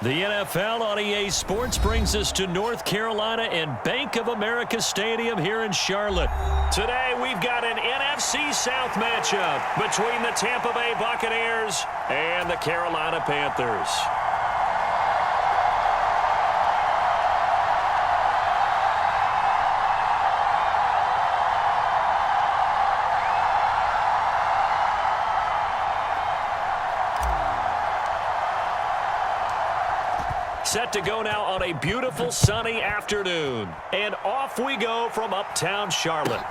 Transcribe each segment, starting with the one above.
The NFL on EA Sports brings us to North Carolina and Bank of America Stadium here in Charlotte. Today we've got an NFC South matchup between the Tampa Bay Buccaneers and the Carolina Panthers. Set to go now on a beautiful sunny afternoon. And off we go from uptown Charlotte.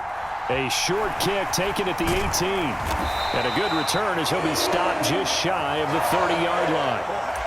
A short kick taken at the 18. And a good return as he'll be stopped just shy of the 30-yard line.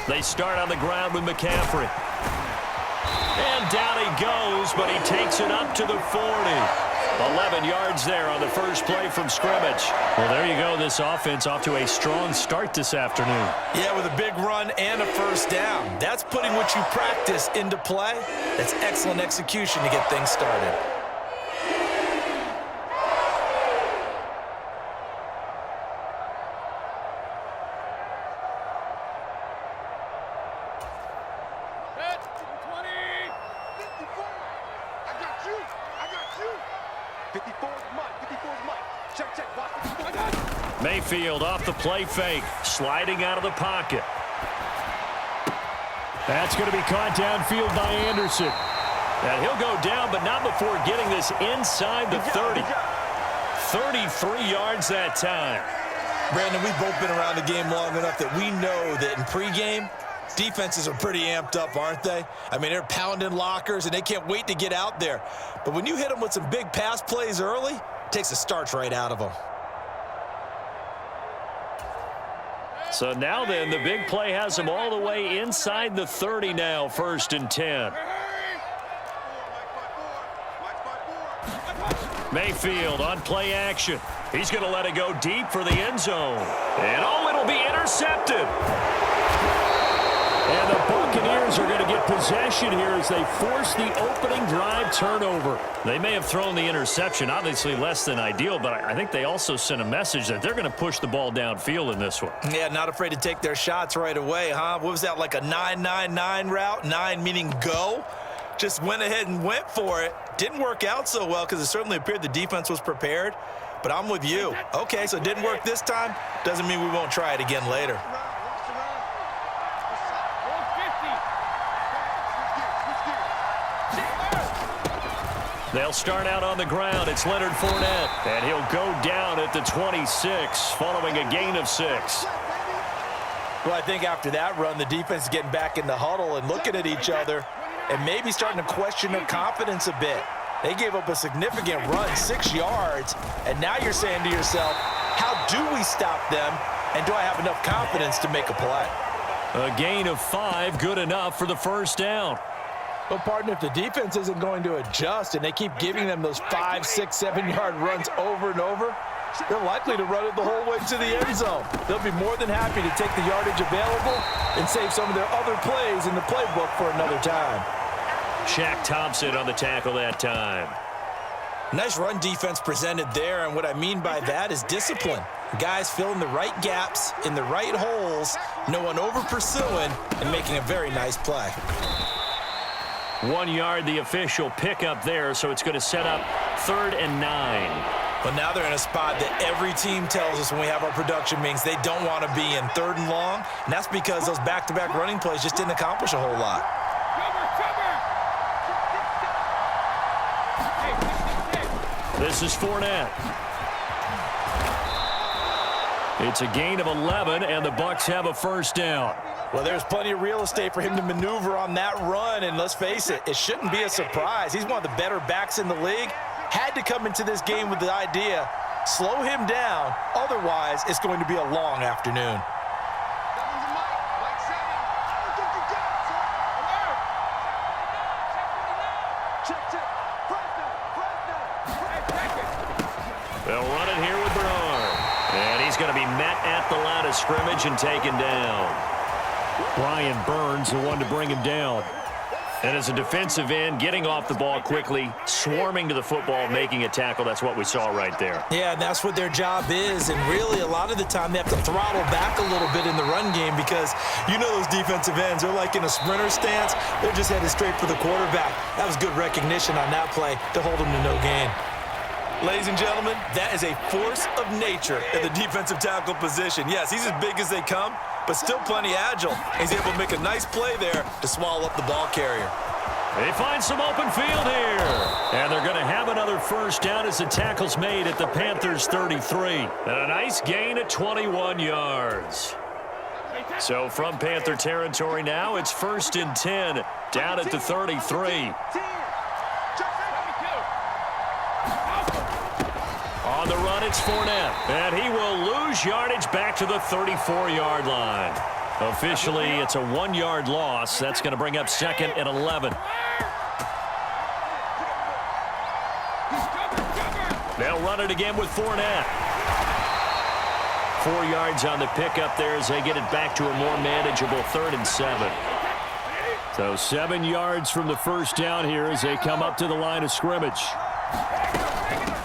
They start on the ground with McCaffrey. And down he goes, but he takes it up to the 40. 11 yards there on the first play from scrimmage. Well, there you go. This offense off to a strong start this afternoon. Yeah, with a big run and a first down. That's putting what you practice into play. That's excellent execution to get things started. Mayfield off the play fake, sliding out of the pocket. That's going to be caught downfield by Anderson. And he'll go down, but not before getting this inside the 30. 33 yards that time. Brandon, we've both been around the game long enough that we know that in pregame, defenses are pretty amped up, aren't they? I mean, they're pounding lockers, and they can't wait to get out there. But when you hit them with some big pass plays early, it takes the starch right out of them. So now then, the big play has him all the way inside the 30 now, 1st and 10. Mayfield on play action. He's going to let it go deep for the end zone. And oh, it'll be intercepted. And the Buccaneers are going to get possession here as they force the opening drive turnover. They may have thrown the interception, obviously less than ideal, but I think they also sent a message that they're going to push the ball downfield in this one. Yeah, not afraid to take their shots right away, huh? What was that, like a 9-9-9 route? 9 meaning go? Just went ahead and went for it. Didn't work out so well because it certainly appeared the defense was prepared. But I'm with you. Okay, so it didn't work this time. Doesn't mean we won't try it again later. They'll start out on the ground. It's Leonard Fournette. And he'll go down at the 26 following a gain of 6. Well, I think after that run, the defense is getting back in the huddle and looking at each other and maybe starting to question their confidence a bit. They gave up a significant run, 6 yards, and now you're saying to yourself, how do we stop them, and do I have enough confidence to make a play? A gain of 5, good enough for the first down. But, partner, if the defense isn't going to adjust and they keep giving them those 5, 6, 7-yard runs over and over, they're likely to run it the whole way to the end zone. They'll be more than happy to take the yardage available and save some of their other plays in the playbook for another time. Shaq Thompson on the tackle that time. Nice run defense presented there, and what I mean by that is discipline. Guys filling the right gaps in the right holes, no one over-pursuing, and making a very nice play. 1 yard, the official pickup there, so it's going to set up 3rd and 9. But now they're in a spot that every team tells us when we have our production meetings they don't want to be in, 3rd and long, and that's because those back-to-back running plays just didn't accomplish a whole lot. This is Fournette. It's a gain of 11, and the Bucs have a first down. Well, there's plenty of real estate for him to maneuver on that run, and let's face it, it shouldn't be a surprise. He's one of the better backs in the league. Had to come into this game with the idea, slow him down, otherwise it's going to be a long afternoon. They'll run it here with Bernard. And he's going to be met at the line of scrimmage and taken down. Brian Burns, the one to bring him down. And as a defensive end, getting off the ball quickly, swarming to the football, making a tackle, that's what we saw right there. Yeah, and that's what their job is. And really, a lot of the time, they have to throttle back a little bit in the run game because you know those defensive ends, they're like in a sprinter stance. They're just headed straight for the quarterback. That was good recognition on that play to hold them to no gain. Ladies and gentlemen, that is a force of nature in the defensive tackle position. Yes, he's as big as they come, but still plenty agile. He's able to make a nice play there to swallow up the ball carrier. They find some open field here. And they're going to have another first down as the tackle's made at the Panthers' 33. And a nice gain at 21 yards. So from Panther territory now, it's 1st and 10 down at the 33. On the run, it's Fournette. And he will lose yardage back to the 34-yard line. Officially, it's a 1-yard loss. That's going to bring up 2nd and 11. They'll run it again with Fournette. 4 yards on the pickup there as they get it back to a more manageable 3rd and 7. So 7 yards from the first down here as they come up to the line of scrimmage.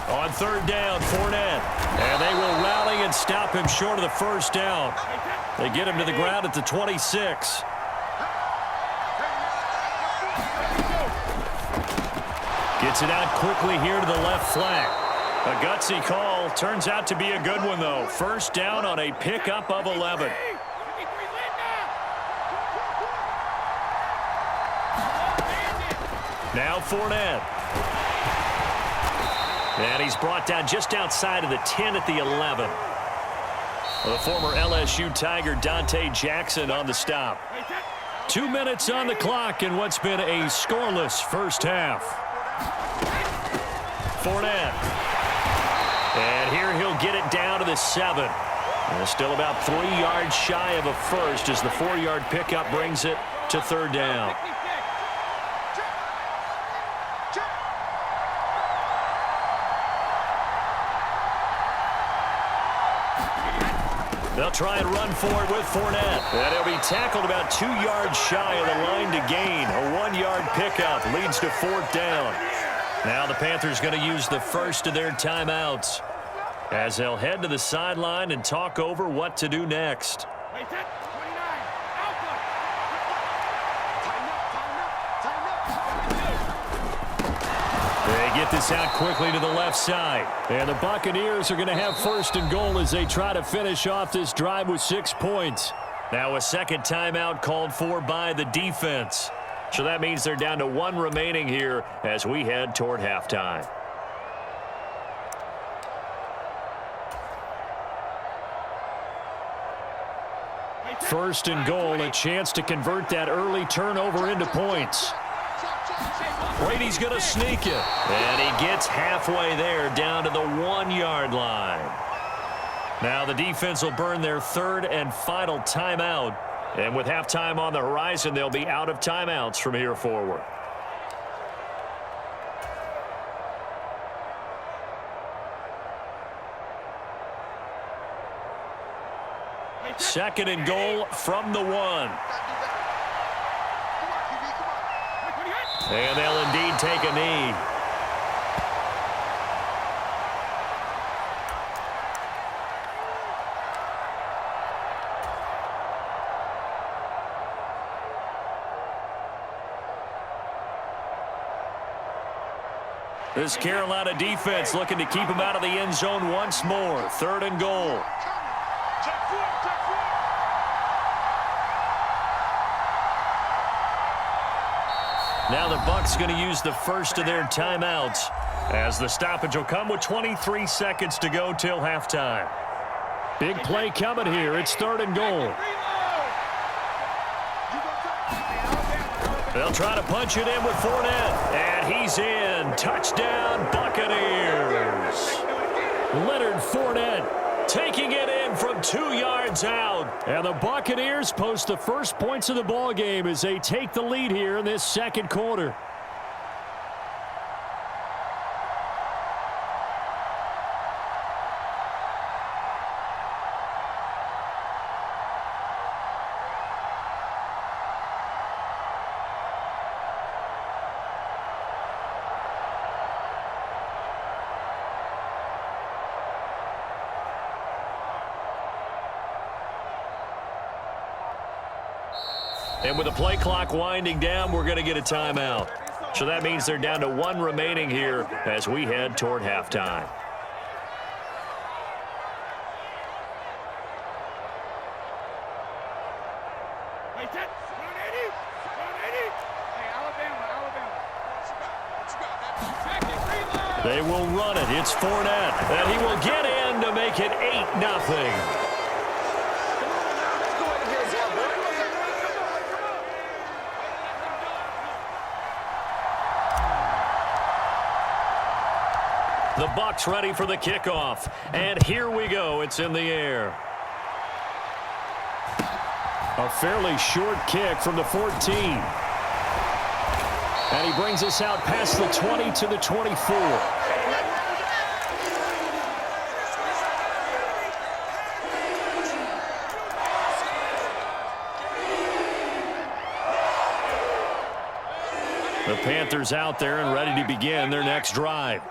On 3rd down, Fournette. And they will rally and stop him short of the first down. They get him to the ground at the 26. Gets it out quickly here to the left flank. A gutsy call. Turns out to be a good one, though. First down on a pickup of 11. Now Fournette. And he's brought down just outside of the 10 at the 11. The former LSU Tiger Dante Jackson on the stop. 2 minutes on the clock in what's been a scoreless first half. Fournette. And here he'll get it down to the 7. And still about 3 yards shy of a first as the 4-yard pickup brings it to 3rd down. They'll try and run for it with Fournette. And he'll be tackled about 2 yards shy of the line to gain. A 1-yard pickup leads to 4th down. Now the Panthers going to use the first of their timeouts as they'll head to the sideline and talk over what to do next. They get this out quickly to the left side. And the Buccaneers are going to have 1st and goal as they try to finish off this drive with 6 points. Now a second timeout called for by the defense. So that means they're down to 1 remaining here as we head toward halftime. First and goal, a chance to convert that early turnover into points. Brady's going to sneak it. And he gets halfway there down to the 1-yard line. Now the defense will burn their 3rd and final timeout. And with halftime on the horizon, they'll be out of timeouts from here forward. Second and goal from the 1. And they'll indeed take a knee. This Carolina defense looking to keep him out of the end zone once more. 3rd and goal. Now the Bucs going to use the first of their timeouts as the stoppage will come with 23 seconds to go till halftime. Big play coming here. It's 3rd and goal. They'll try to punch it in with Fournette. And he's in. Touchdown, Buccaneers. Leonard Fournette taking it in from 2 yards out. And the Buccaneers post the first points of the ball game as they take the lead here in this second quarter. And with the play clock winding down, we're going to get a timeout. So that means they're down to 1 remaining here as we head toward halftime. They will run it. It's Fournette. And he will get in to make it 8-0. The Bucs ready for the kickoff. And here we go. It's in the air. A fairly short kick from the 14. And he brings us out past the 20 to the 24. The Panthers out there and ready to begin their next drive.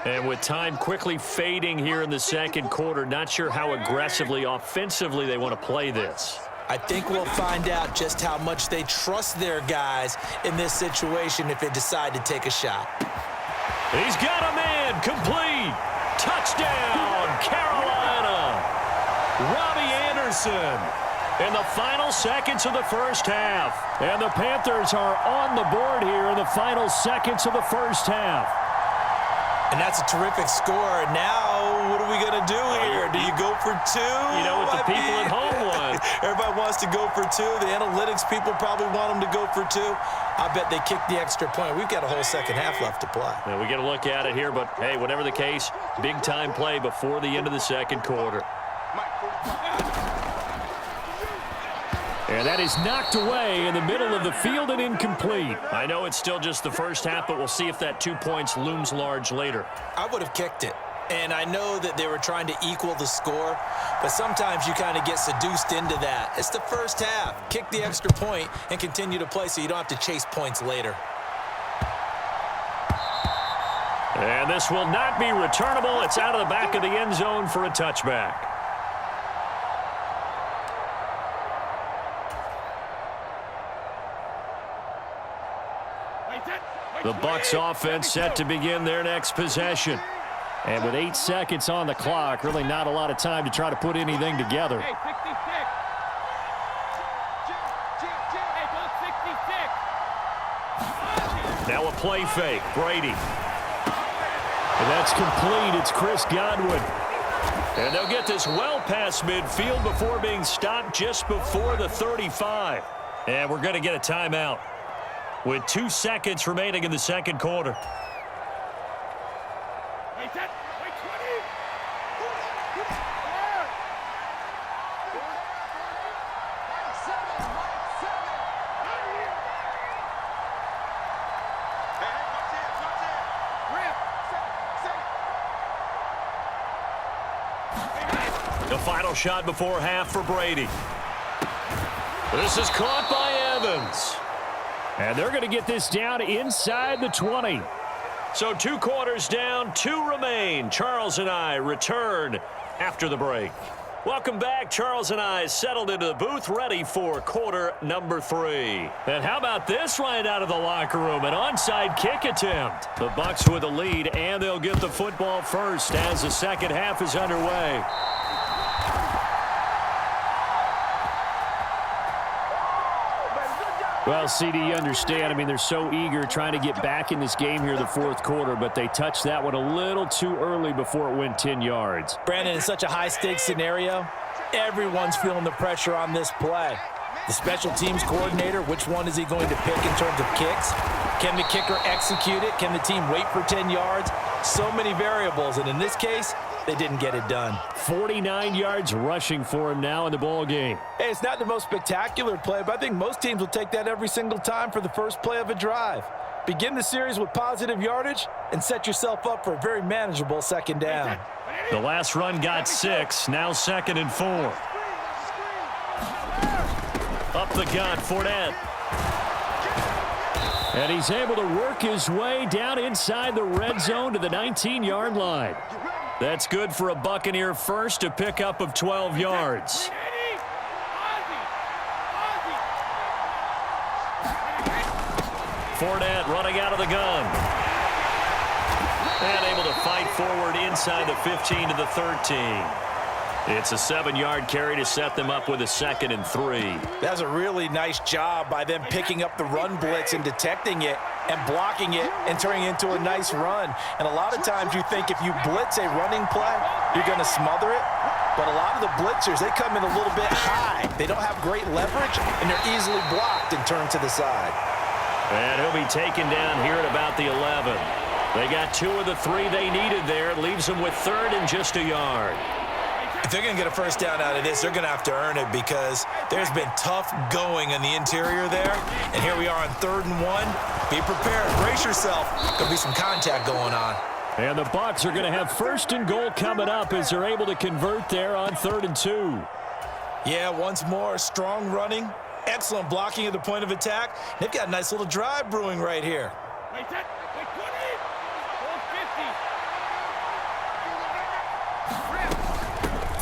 And with time quickly fading here in the second quarter, not sure how aggressively, offensively they want to play this. I think we'll find out just how much they trust their guys in this situation if they decide to take a shot. He's got a man, complete. Touchdown, Carolina. Robbie Anderson in the final seconds of the first half. And the Panthers are on the board here in the final seconds of the first half. And that's a terrific score. Now, what are we going to do here? Do you go for two? You know what the people at home want. Everybody wants to go for two. The analytics people probably want them to go for two. I bet they kicked the extra point. We've got a whole second half left to play. Yeah, we get a look at it here, but, hey, whatever the case, big-time play before the end of the second quarter. And that is knocked away in the middle of the field and incomplete. I know it's still just the first half, but we'll see if that 2 points looms large later. I would have kicked it. And I know that they were trying to equal the score, but sometimes you kind of get seduced into that. It's the first half. Kick the extra point and continue to play so you don't have to chase points later. And this will not be returnable. It's out of the back of the end zone for a touchback. The Bucs offense set to begin their next possession. And with 8 seconds on the clock, really not a lot of time to try to put anything together. Now a play fake. Brady. And that's complete. It's Chris Godwin. And they'll get this well past midfield before being stopped just before the 35. And we're going to get a timeout with 2 seconds remaining in the second quarter. The final shot before half for Brady. This is caught by Evans. And they're going to get this down inside the 20. So 2 quarters down, 2 remain. Charles and I return after the break. Welcome back. Charles and I settled into the booth, ready for quarter number 3. And how about this right out of the locker room? An onside kick attempt. The Bucs with a lead, and they'll get the football first as the second half is underway. Well, CD, you understand. I mean, they're so eager trying to get back in this game here in the fourth quarter, but they touched that one a little too early before it went 10 yards. Brandon, in such a high-stakes scenario, everyone's feeling the pressure on this play. The special teams coordinator, which one is he going to pick in terms of kicks? Can the kicker execute it? Can the team wait for 10 yards? So many variables, and in this case, they didn't get it done. 49 yards rushing for him now in the ball game. Hey, it's not the most spectacular play, but I think most teams will take that every single time for the first play of a drive. Begin the series with positive yardage and set yourself up for a very manageable second down. The last run got 6, now 2nd and 4. Up the gut, Fournette. And he's able to work his way down inside the red zone to the 19-yard line. That's good for a Buccaneer first, a pickup of 12 yards. Fournette running out of the gun. And able to fight forward inside the 15 to the 13. It's a 7-yard carry to set them up with a 2nd and 3. That's a really nice job by them picking up the run blitz and detecting it and blocking it and turning it into a nice run. And a lot of times you think if you blitz a running play, you're going to smother it. But a lot of the blitzers, they come in a little bit high. They don't have great leverage, and they're easily blocked and turned to the side. And he'll be taken down here at about the 11. They got 2 of the 3 they needed there. It leaves them with 3rd and just a yard. If they're going to get a first down out of this, they're going to have to earn it because there's been tough going in the interior there. And here we are on 3rd and 1. Be prepared. Brace yourself. There'll be some contact going on. And the Bucs are going to have 1st and goal coming up as they're able to convert there on 3rd and 2. Yeah, once more, strong running, excellent blocking at the point of attack. They've got a nice little drive brewing right here.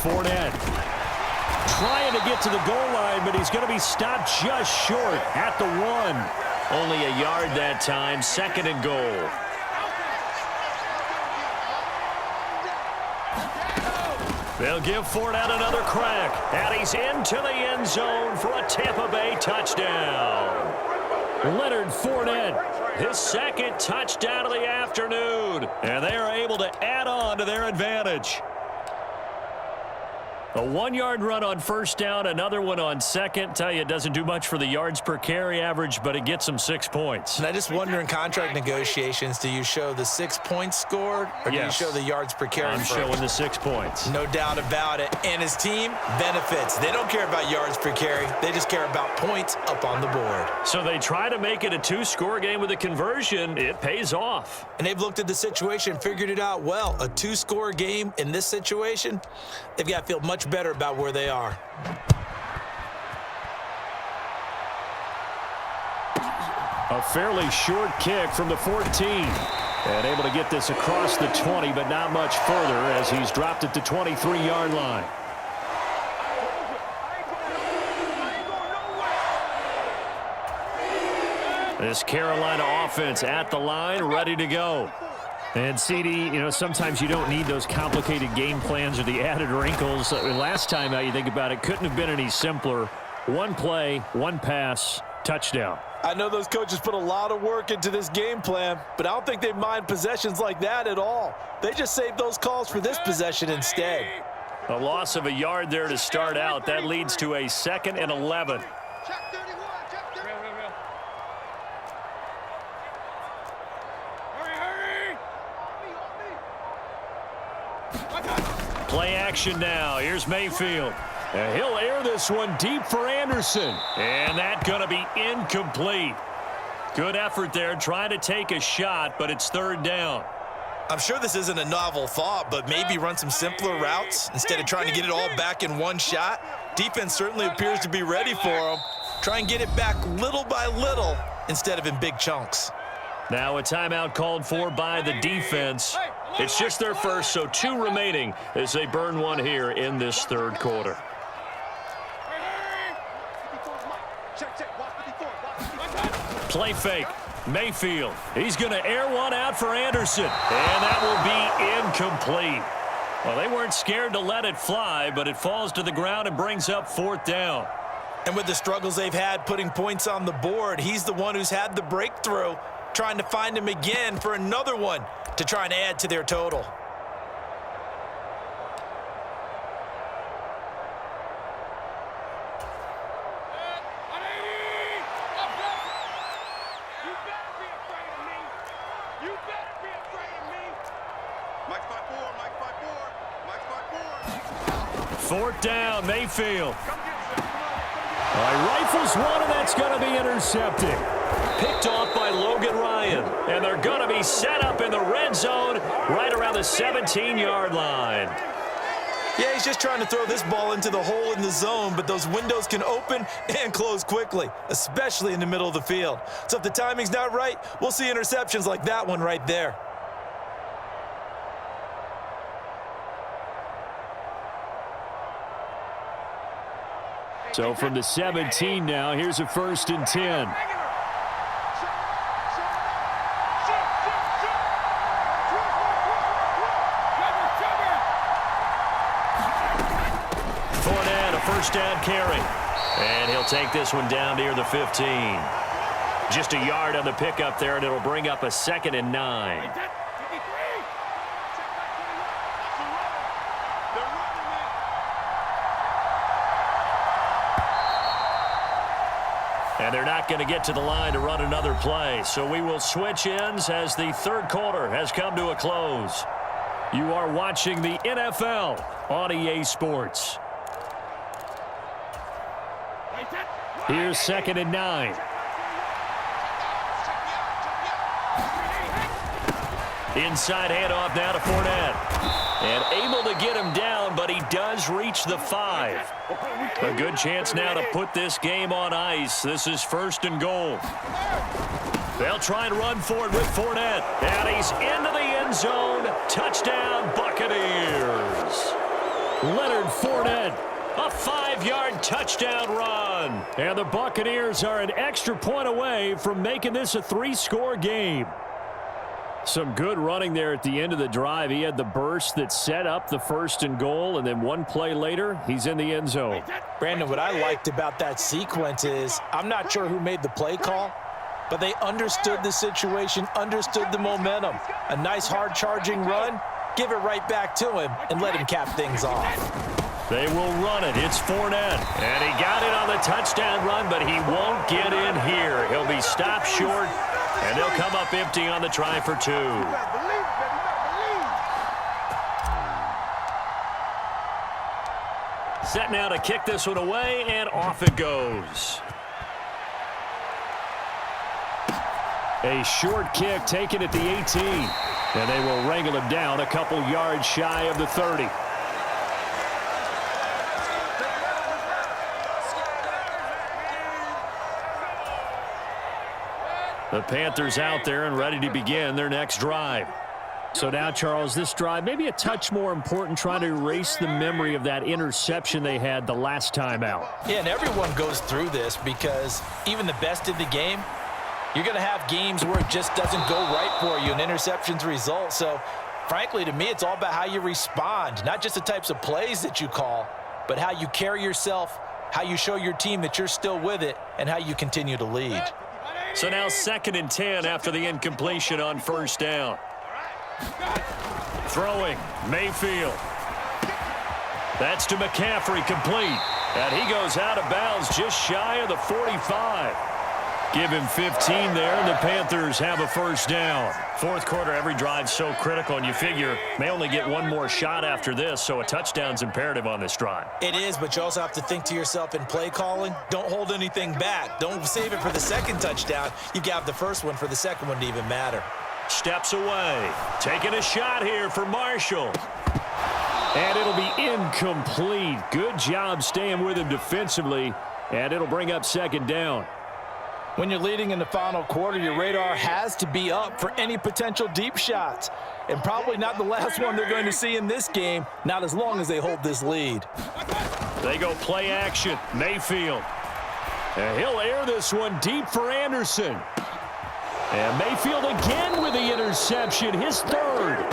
Fournette trying to get to the goal line, but he's going to be stopped just short at the 1. Only a yard that time, 2nd and goal. They'll give Fournette another crack, and he's into the end zone for a Tampa Bay touchdown. Leonard Fournette, his 2nd touchdown of the afternoon, and they are able to add on to their advantage. A 1-yard run on 1st down, another one on 2nd. Tell you, it doesn't do much for the yards per carry average, but it gets them 6 points. And I just wonder in contract negotiations, do you show the 6 points scored, or do you show the yards per carry? I'm showing the 6 points. No doubt about it. And his team benefits. They don't care about yards per carry. They just care about points up on the board. So they try to make it a 2-score game with a conversion. It pays off. And they've looked at the situation, figured it out well. A 2-score game in this situation, they've got to feel much better about where they are. A fairly short kick from the 14. And able to get this across the 20, but not much further as he's dropped it to 23-yard line. This Carolina offense at the line, ready to go. And, CD, you know, sometimes you don't need those complicated game plans or the added wrinkles. Last time out, you think about it, couldn't have been any simpler. 1 play, 1 pass, touchdown. I know those coaches put a lot of work into this game plan, but I don't think they mind possessions like that at all. They just saved those calls for this possession instead. A loss of a yard there to start out. That leads to a 2nd and 11. Play action now. Here's Mayfield. And he'll air this one deep for Anderson. And that's going to be incomplete. Good effort there trying to take a shot, but it's 3rd down. I'm sure this isn't a novel thought, but maybe run some simpler routes instead of trying to get it all back in one shot. Defense certainly appears to be ready for them. Try and get it back little by little instead of in big chunks. Now a timeout called for by the defense. It's just their first, so 2 remaining as they burn one here in this 3rd quarter. Play fake. Mayfield. He's going to air one out for Anderson. And that will be incomplete. Well, they weren't scared to let it fly, but it falls to the ground and brings up 4th down. And with the struggles they've had putting points on the board, he's the one who's had the breakthrough, trying to find him again for another one to try and add to their total. Fourth down, Mayfield. Rifles one, and that's going to be intercepted. Picked off by Logan Ryan. And they're going to be set up in the red zone right around the 17-yard line. Yeah, he's just trying to throw this ball into the hole in the zone, but those windows can open and close quickly, especially in the middle of the field. So if the timing's not right, we'll see interceptions like that one right there. So from the 17 now, here's a 1st and 10. Fournette, a first down carry. And he'll take this one down near the 15. Just a yard on the pickup there, and it'll bring up a 2nd and 9. And they're not going to get to the line to run another play. So we will switch ends as the third quarter has come to a close. You are watching the NFL on EA Sports. Here's 2nd and 9. Inside handoff now to Fournette. And able to get him down, but he does reach the 5. A good chance now to put this game on ice. This is 1st and goal. They'll try and run for it with Fournette. And he's into the end zone. Touchdown, Buccaneers. Leonard Fournette, a 5-yard touchdown run. And the Buccaneers are an extra point away from making this a 3-score game. Some good running there at the end of the drive. He had the burst that set up the 1st and goal, and then one play later, he's in the end zone. Brandon, what I liked about that sequence is I'm not sure who made the play call, but they understood the situation, understood the momentum. A nice hard-charging run, give it right back to him, and let him cap things off. They will run it. It's Fournette. And he got it on the touchdown run, but he won't get in here. He'll be stopped short, and they'll come up empty on the try for 2. Set now to kick this one away, and off it goes. A short kick taken at the 18. And they will wrangle him down a couple yards shy of the 30. The Panthers out there and ready to begin their next drive. So now, Charles, this drive maybe a touch more important, trying to erase the memory of that interception they had the last time out. Yeah, and everyone goes through this because even the best in the game, you're going to have games where it just doesn't go right for you, and interceptions result. So, frankly, to me, it's all about how you respond, not just the types of plays that you call, but how you carry yourself, how you show your team that you're still with it, and how you continue to lead. So now 2nd and 10 after the incompletion on 1st down. Throwing, Mayfield. That's to McCaffrey, complete. And he goes out of bounds just shy of the 45. Give him 15 there, and the Panthers have a 1st down. 4th quarter, every drive so critical, and you figure may only get one more shot after this, so a touchdown's imperative on this drive. It is, but you also have to think to yourself in play calling, don't hold anything back. Don't save it for the 2nd touchdown. You got the 1st one for the 2nd one to even matter. Steps away. Taking a shot here for Marshall. And it'll be incomplete. Good job staying with him defensively, and it'll bring up 2nd down. When you're leading in the final quarter, your radar has to be up for any potential deep shots. And probably not the last one they're going to see in this game, not as long as they hold this lead. They go play action. Mayfield. And he'll air this one deep for Anderson. And Mayfield again with the interception, his 3rd.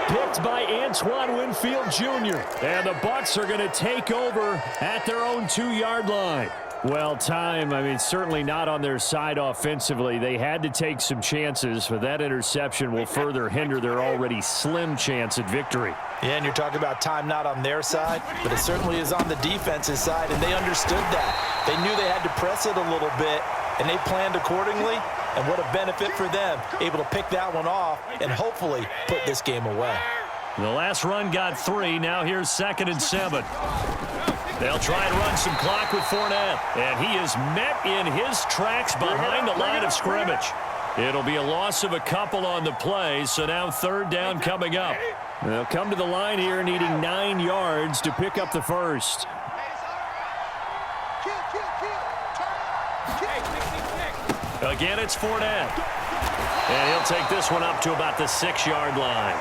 Picked by Antoine Winfield Jr. And the Bucs are going to take over at their own 2-yard line. Well, time, I mean, certainly not on their side offensively. They had to take some chances, but that interception will further hinder their already slim chance at victory. Yeah, and you're talking about time not on their side, but it certainly is on the defense's side, and they understood that. They knew they had to press it a little bit, and they planned accordingly, and what a benefit for them, able to pick that one off and hopefully put this game away. The last run got 3. Now here's 2nd and 7. They'll try and run some clock with Fournette, and he is met in his tracks behind the line of scrimmage. It'll be a loss of a couple on the play, so now 3rd down coming up. They'll come to the line here needing 9 yards to pick up the 1st. Again, it's Fournette. And he'll take this one up to about the 6-yard line.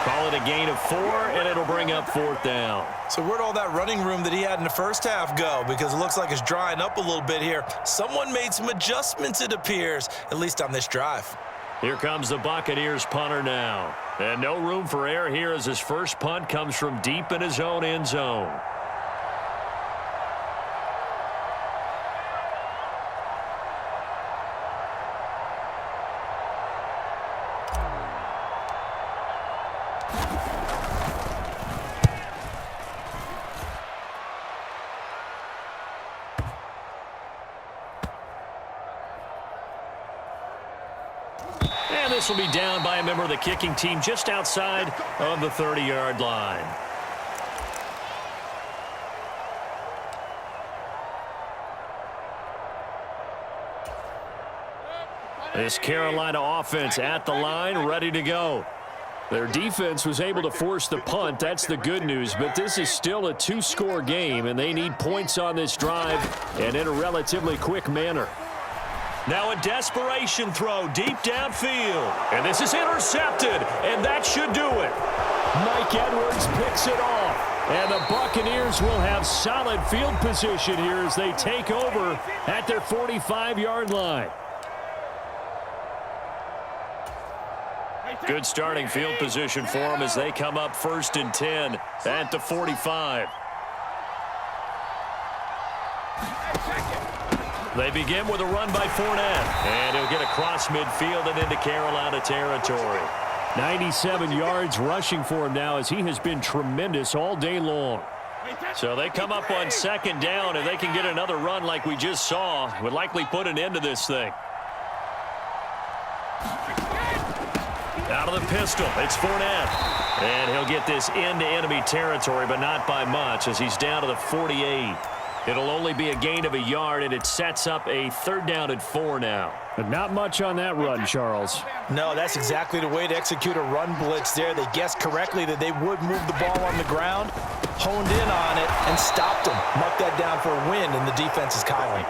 Call it a gain of 4, and it'll bring up 4th down. So where'd all that running room that he had in the first half go? Because it looks like it's drying up a little bit here. Someone made some adjustments, it appears, at least on this drive. Here comes the Buccaneers punter now. And no room for error here as his first punt comes from deep in his own end zone. this will be down by a member of the kicking team just outside of the 30-yard line. This Carolina offense at the line, ready to go. Their defense was able to force the punt. That's the good news. But this is still a two-score game, and they need points on this drive and in a relatively quick manner. Now a desperation throw deep downfield. And this is intercepted, and that should do it. Mike Edwards picks it off. And the Buccaneers will have solid field position here as they take over at their 45-yard line. Good starting field position for them as they come up 1st and 10 at the 45. They begin with a run by Fournette, and he'll get across midfield and into Carolina territory. 97 yards rushing for him now as he has been tremendous all day long. So they come up on 2nd down, and they can get another run like we just saw. Would likely put an end to this thing. Out of the pistol, it's Fournette. And he'll get this into enemy territory, but not by much as he's down to the 48. It'll only be a gain of a yard, and it sets up a 3rd down and 4 now. But not much on that run, Charles. No, that's exactly the way to execute a run blitz there. They guessed correctly that they would move the ball on the ground, honed in on it, and stopped them. Marked that down for a win in the defense's column.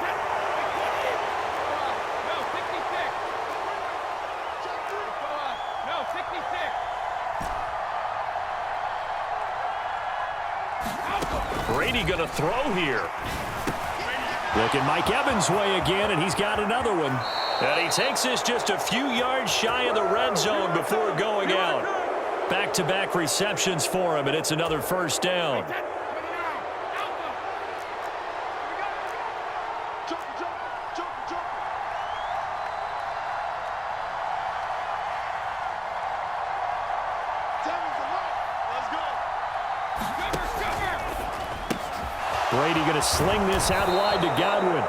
Brady going to throw here. Looking Mike Evans' way again, and he's got another one. And he takes this just a few yards shy of the red zone before going out. Back-to-back receptions for him, and it's another 1st down. Brady going to sling this out wide to Godwin.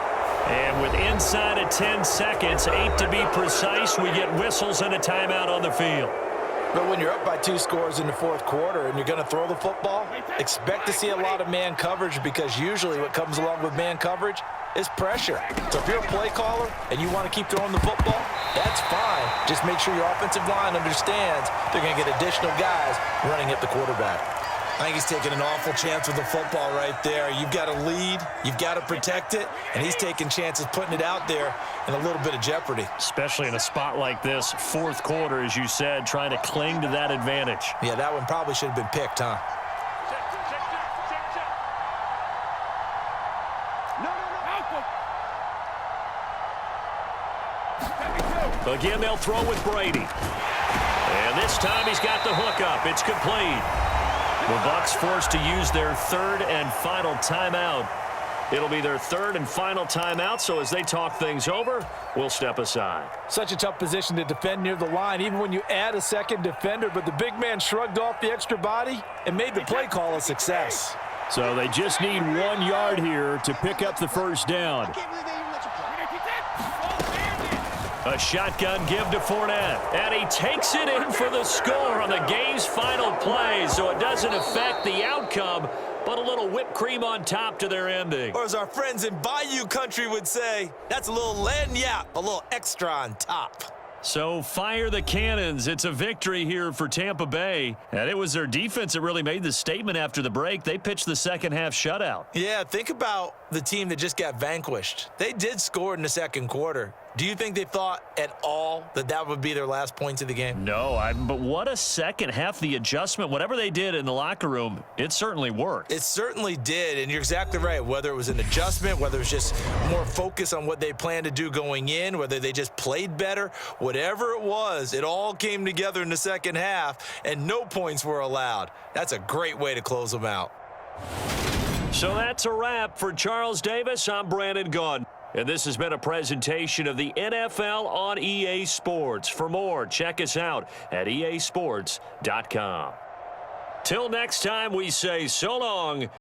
And with inside of 10 seconds, 8 to be precise, we get whistles and a timeout on the field. But when you're up by 2 scores in the 4th quarter and you're going to throw the football, expect to see a lot of man coverage because usually what comes along with man coverage is pressure. So if you're a play caller and you want to keep throwing the football, that's fine. Just make sure your offensive line understands they're going to get additional guys running at the quarterback. I think he's taking an awful chance with the football right there. You've got to lead, you've got to protect it, and he's taking chances putting it out there in a little bit of jeopardy. Especially in a spot like this, 4th quarter, as you said, trying to cling to that advantage. Yeah, that one probably should have been picked, huh? Again, they'll throw with Brady. And this time he's got the hook up. It's complete. The Bucs forced to use their 3rd and final timeout. It'll be their 3rd and final timeout, so as they talk things over, we'll step aside. Such a tough position to defend near the line, even when you add a 2nd defender, but the big man shrugged off the extra body and made the play call a success. So they just need 1 yard here to pick up the 1st down. A shotgun give to Fournette, and he takes it in for the score on the game's final play, so it doesn't affect the outcome, but a little whipped cream on top to their ending. Or as our friends in Bayou country would say, that's a little lagniappe, a little extra on top. So fire the cannons. It's a victory here for Tampa Bay. And it was their defense that really made the statement after the break. They pitched the 2nd half shutout. Yeah, think about the team that just got vanquished. They did score in the 2nd quarter. Do you think they thought at all that that would be their last points of the game? No, but what a 2nd half. The adjustment, whatever they did in the locker room, it certainly worked. It certainly did, and you're exactly right. Whether it was an adjustment, whether it was just more focus on what they planned to do going in, whether they just played better, whatever it was, it all came together in the 2nd half, and no points were allowed. That's a great way to close them out. So that's a wrap for Charles Davis. I'm Brandon Gaudin. And this has been a presentation of the NFL on EA Sports. For more, check us out at easports.com. Till next time, we say so long